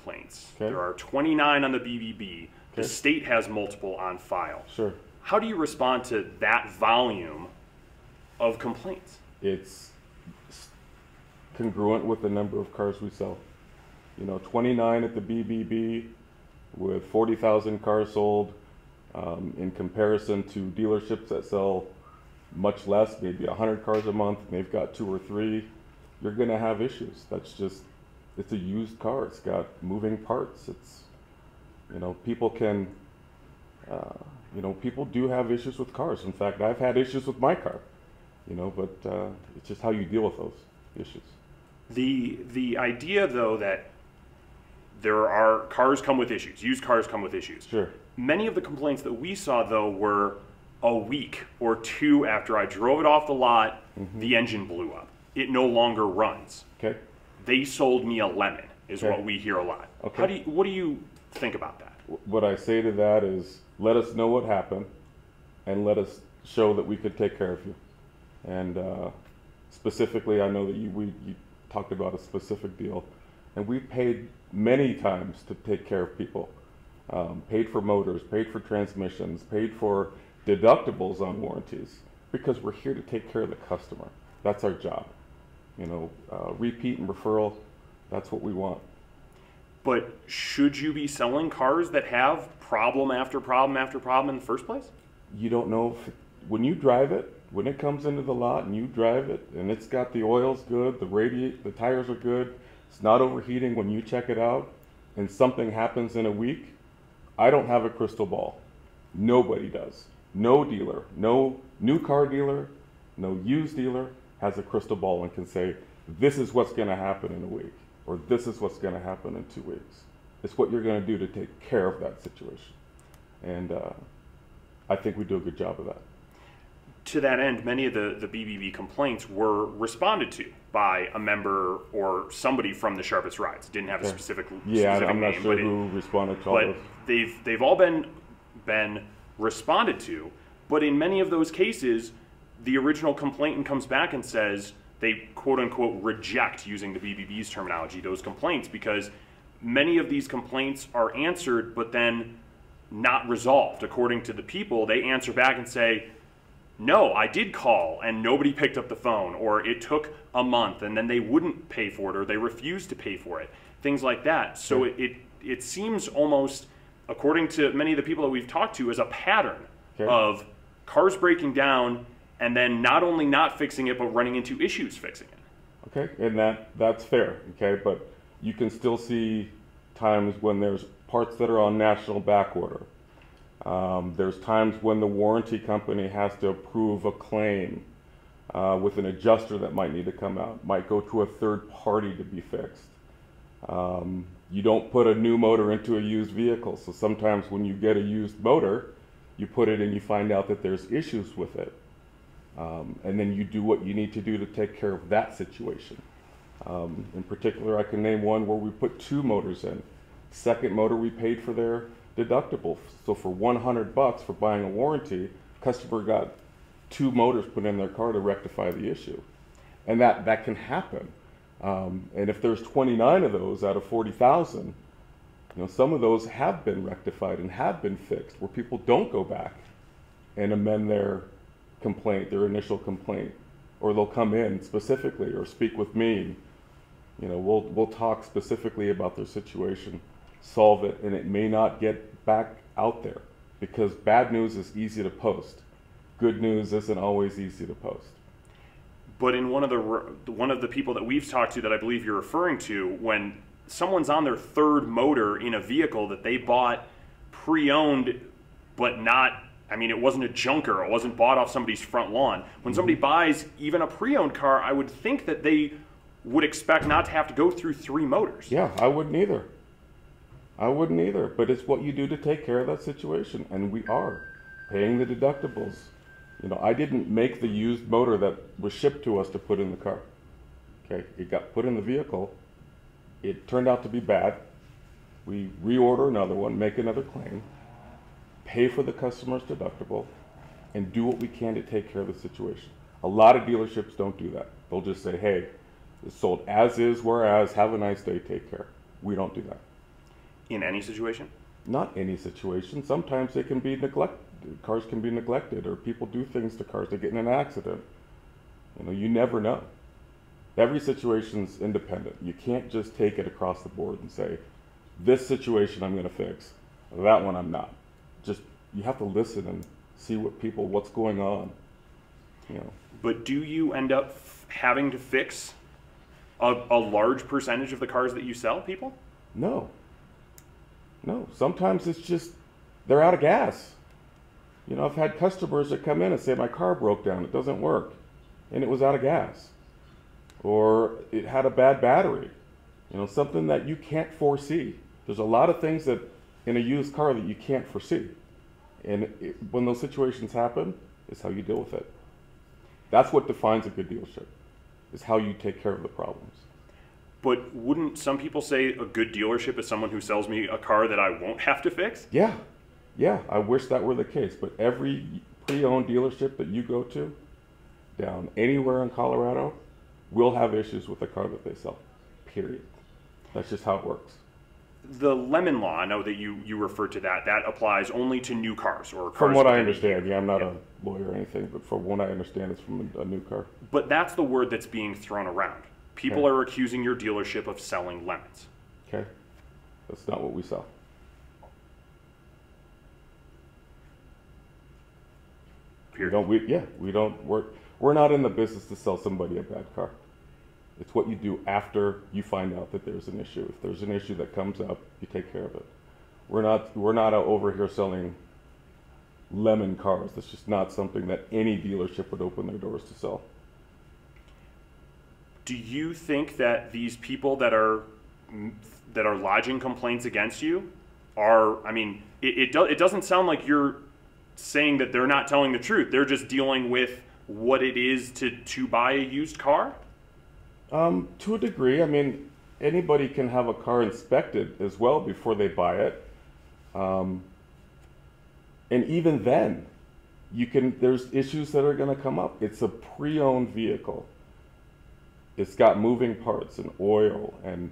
complaints. Okay. There are 29 on the BBB. The Okay. state has multiple on file. Sure. How do you respond to that volume of complaints? It's congruent with the number of cars we sell. 29 at the BBB with 40,000 cars sold, in comparison to dealerships that sell much less, maybe 100 cars a month, and they've got 2 or 3, you're going to have issues. It's a used car. It's got moving parts. People can, people do have issues with cars. In fact, I've had issues with my car, but it's just how you deal with those issues. The idea, though, that there are cars come with issues, used cars come with issues. Sure. Many of the complaints that we saw, though, were a week or 2 after I drove it off the lot, the engine blew up. It no longer runs. Okay. They sold me a lemon, is Okay. what we hear a lot. Okay. What do you think about that? What I say to that is, let us know what happened, and let us show that we could take care of you. And specifically, I know that you talked about a specific deal, and we paid many times to take care of people. Paid for motors, paid for transmissions, paid for deductibles on warranties, because we're here to take care of the customer. That's our job. Repeat and referral, that's what we want. But should you be selling cars that have problem after problem after problem in the first place? You don't know when you drive it, when it comes into the lot and you drive it and it's got the oil's good, the tires are good, it's not overheating when you check it out, and something happens in a week, I don't have a crystal ball. Nobody does. No dealer, no new car dealer, no used dealer has a crystal ball and can say, this is what's going to happen in a week, or this is what's going to happen in 2 weeks. It's what you're going to do to take care of that situation. And I think we do a good job of that. To that end, many of the BBB complaints were responded to by a member or somebody from the Sharpest Rides. It didn't have a specific I'm not name, sure who responded to all those. But they've all been responded to. But in many of those cases, the original complainant comes back and says they quote unquote reject, using the BBB's terminology, those complaints, because many of these complaints are answered but then not resolved. According to the people, they answer back and say, no, I did call and nobody picked up the phone, or it took a month and then they wouldn't pay for it, or they refused to pay for it, things like that. So it seems almost, according to many of the people that we've talked to, as a pattern of cars breaking down and then not only not fixing it, but running into issues fixing it. Okay, and that's fair, okay, but you can still see times when there's parts that are on national back order. There's times when the warranty company has to approve a claim with an adjuster that might need to come out, might go to a third party to be fixed. You don't put a new motor into a used vehicle, so sometimes when you get a used motor, you put it and you find out that there's issues with it. And then you do what you need to do to take care of that situation. In particular, I can name one where we put 2 motors in. Second motor, we paid for their deductible. So for $100 for buying a warranty, customer got 2 motors put in their car to rectify the issue. And that can happen. And if there's 29 of those out of 40,000, some of those have been rectified and have been fixed, where people don't go back and amend their complaint, their initial complaint, or they'll come in specifically or speak with me. We'll talk specifically about their situation, solve it, and it may not get back out there, because bad news is easy to post. Good news isn't always easy to post. But in one of the people that we've talked to that I believe you're referring to, when someone's on their 3rd motor in a vehicle that they bought pre-owned, but not, it wasn't a junker, it wasn't bought off somebody's front lawn. When somebody buys even a pre-owned car, I would think that they would expect not to have to go through 3 motors. Yeah, I wouldn't either. But it's what you do to take care of that situation, and we are paying the deductibles. I didn't make the used motor that was shipped to us to put in the car. Okay, it got put in the vehicle. It turned out to be bad. We reorder another one, make another claim, pay for the customer's deductible, and do what we can to take care of the situation. A lot of dealerships don't do that. They'll just say, hey, it's sold as is, whereas, have a nice day, take care. We don't do that. In any situation? Not any situation. Sometimes they can be cars can be neglected, or people do things to cars. They get in an accident. You never know. Every situation's independent. You can't just take it across the board and say, this situation I'm going to fix, that one I'm not. Just, you have to listen and see what's going on. But do you end up having to fix a large percentage of the cars that you sell, people? No. Sometimes it's just they're out of gas. I've had customers that come in and say, my car broke down, it doesn't work, and it was out of gas. Or it had a bad battery. Something that you can't foresee. There's a lot of things that in a used car that you can't foresee. And when those situations happen, it's how you deal with it. That's what defines a good dealership, is how you take care of the problems. But wouldn't some people say a good dealership is someone who sells me a car that I won't have to fix? Yeah, I wish that were the case. But every pre-owned dealership that you go to, down anywhere in Colorado, will have issues with the car that they sell, period. That's just how it works. The Lemon Law, I know that you referred to that applies only to new cars or cars. From what I understand, I'm not a lawyer or anything, but from what I understand, it's from a new car. But that's the word that's being thrown around. People are accusing your dealership of selling lemons. Okay, that's not what we sell. Period. We don't work. We're not in the business to sell somebody a bad car. It's what you do after you find out that there's an issue. If there's an issue that comes up, you take care of it. We're not over here selling lemon cars. That's just not something that any dealership would open their doors to sell. Do you think that these people that are lodging complaints against you are? I mean, it doesn't sound like you're saying that they're not telling the truth. They're just dealing with what it is to buy a used car? To a degree. I mean, anybody can have a car inspected as well before they buy it. And even then, there's issues that are going to come up. It's a pre-owned vehicle. It's got moving parts and oil, and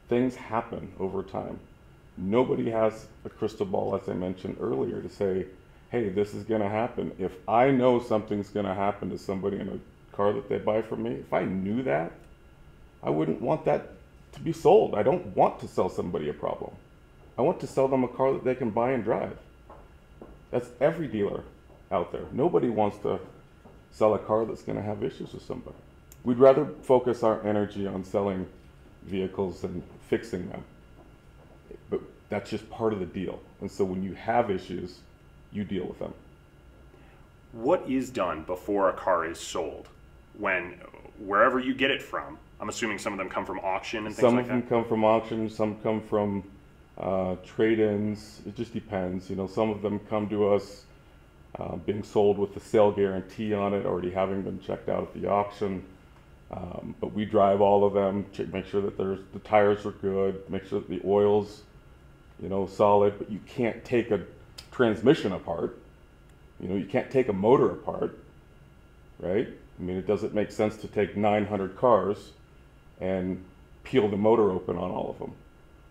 things happen over time. Nobody has a crystal ball, as I mentioned earlier, to say, hey, this is going to happen. If I know something's going to happen to somebody in a car that they buy from me, if I knew that, I wouldn't want that to be sold. I don't want to sell somebody a problem. I want to sell them a car that they can buy and drive. That's every dealer out there. Nobody wants to sell a car that's going to have issues with somebody. We'd rather focus our energy on selling vehicles and fixing them. But that's just part of the deal. And so when you have issues, you deal with them. What is done before a car is sold? Wherever you get it from, I'm assuming some of them come from auction and things like that? Some of them come from auction, some come from trade-ins. It just depends. Some of them come to us being sold with the sale guarantee on it, already having been checked out at the auction. But we drive all of them, make sure that the tires are good, make sure that the oil's solid. But you can't take a transmission apart. You can't take a motor apart, right? I mean, it doesn't make sense to take 900 cars and peel the motor open on all of them,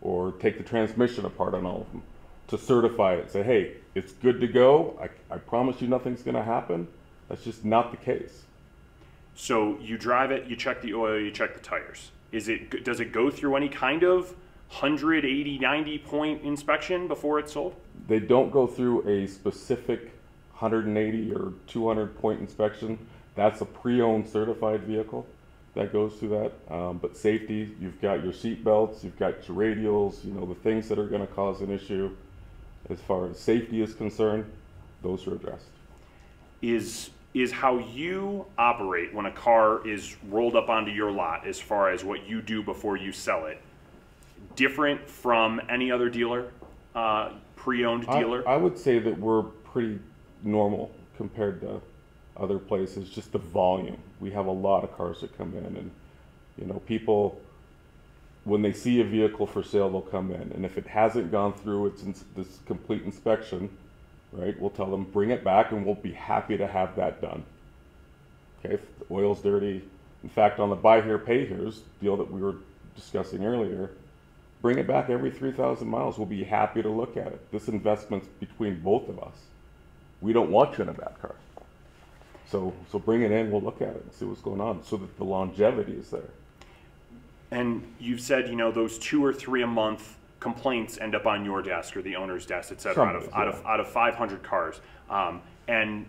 or take the transmission apart on all of them to certify it and say, hey, it's good to go. I promise you nothing's going to happen. That's just not the case. So you drive it, you check the oil, you check the tires. Does it go through any kind of 180, 90 point inspection before it's sold? They don't go through a specific 180 or 200 point inspection. That's a pre-owned certified vehicle that goes through that. But safety, you've got your seat belts, you've got your radials, the things that are going to cause an issue. As far as safety is concerned, those are addressed. Is how you operate when a car is rolled up onto your lot, as far as what you do before you sell it, different from any other dealer, pre-owned dealer? I would say that we're pretty normal compared to other places, just the volume. We have a lot of cars that come in, and people, when they see a vehicle for sale, they'll come in, and if it hasn't gone through this complete inspection, right, we'll tell them bring it back and we'll be happy to have that done. Okay, if the oil's dirty. In fact, on the buy here, pay here's deal that we were discussing earlier, Bring it back every 3,000 miles. We'll be happy to look at it. This investment's between both of us. We don't want you in a bad car. So bring it in, we'll look at it and see what's going on so that the longevity is there. And you've said, you know, those 2 or 3 a month complaints end up on your desk or the owner's desk, et cetera, out of 500 cars. And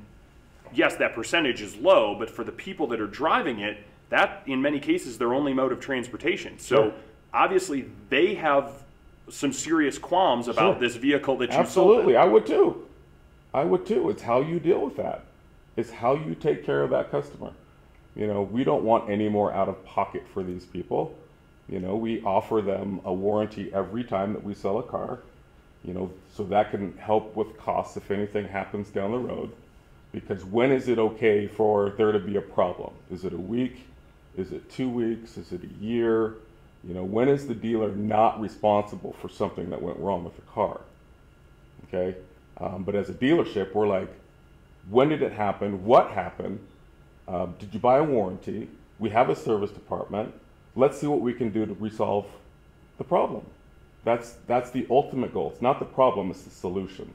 yes, that percentage is low, but for the people that are driving it, that in many cases their only mode of transportation. So Sure. obviously they have some serious qualms about Sure. this vehicle that you Absolutely, sold. I would too. I would too. It's how you deal with that. It's how you take care of that customer. You know, we don't want any more out of pocket for these people. You know, we offer them a warranty every time that we sell a car, you know, so that can help with costs if anything happens down the road. Because when is it okay for there to be a problem? Is it a week? Is it 2 weeks? Is it a year? You know, when is the dealer not responsible for something that went wrong with the car? Okay? But as a dealership, we're like, when did it happen? What happened? Did you buy a warranty? We have a service department. Let's see what we can do to resolve the problem. That's the ultimate goal. It's not the problem, it's the solution.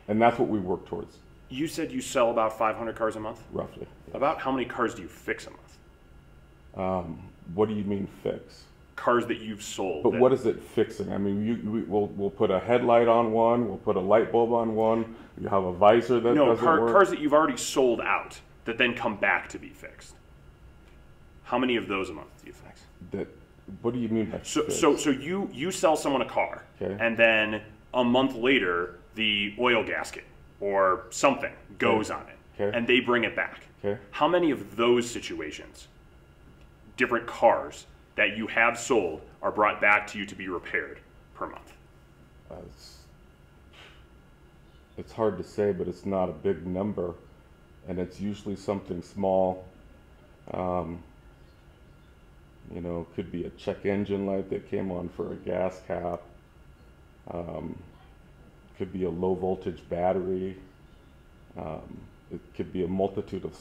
And that's what we work towards. You said you sell about 500 cars a month? Roughly. Yes. About how many cars do you fix a month? What do you mean fix? Cars that you've sold. But what is it fixing? I mean, we'll put a headlight on one, we'll put a light bulb on one, you have a visor that doesn't work. Cars that you've already sold out that then come back to be fixed. How many of those a month do you fix? What do you mean by fix? So you sell someone a car, okay. And then a month later the oil gasket or something goes on it, okay. And they bring it back. Okay. How many of those situations, different cars that you have sold, are brought back to you to be repaired per month? It's hard to say, but it's not a big number, and it's usually something small. You know, it could be a check engine light that came on for a gas cap. Could be a low voltage battery. It could be a multitude of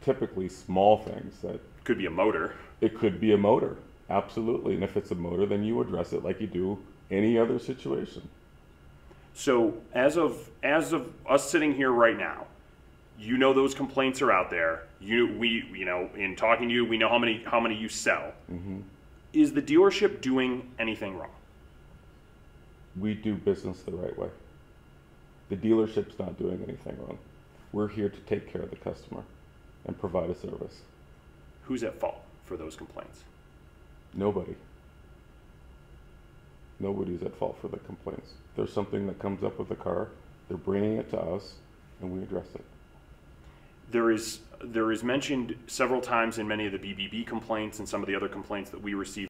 typically small things that Could be a motor. It could be a motor, absolutely. And if it's a motor, then you address it like you do any other situation. So as of us sitting here right now, you know those complaints are out there. We know in talking to you, we know how many you sell. Mm-hmm. Is the dealership doing anything wrong? We do business the right way. The dealership's not doing anything wrong. We're here to take care of the customer and provide a service. Who's at fault for those complaints? Nobody. Nobody's at fault for the complaints. There's something that comes up with the car, they're bringing it to us, and we address it. There is mentioned several times in many of the BBB complaints and some of the other complaints that we receive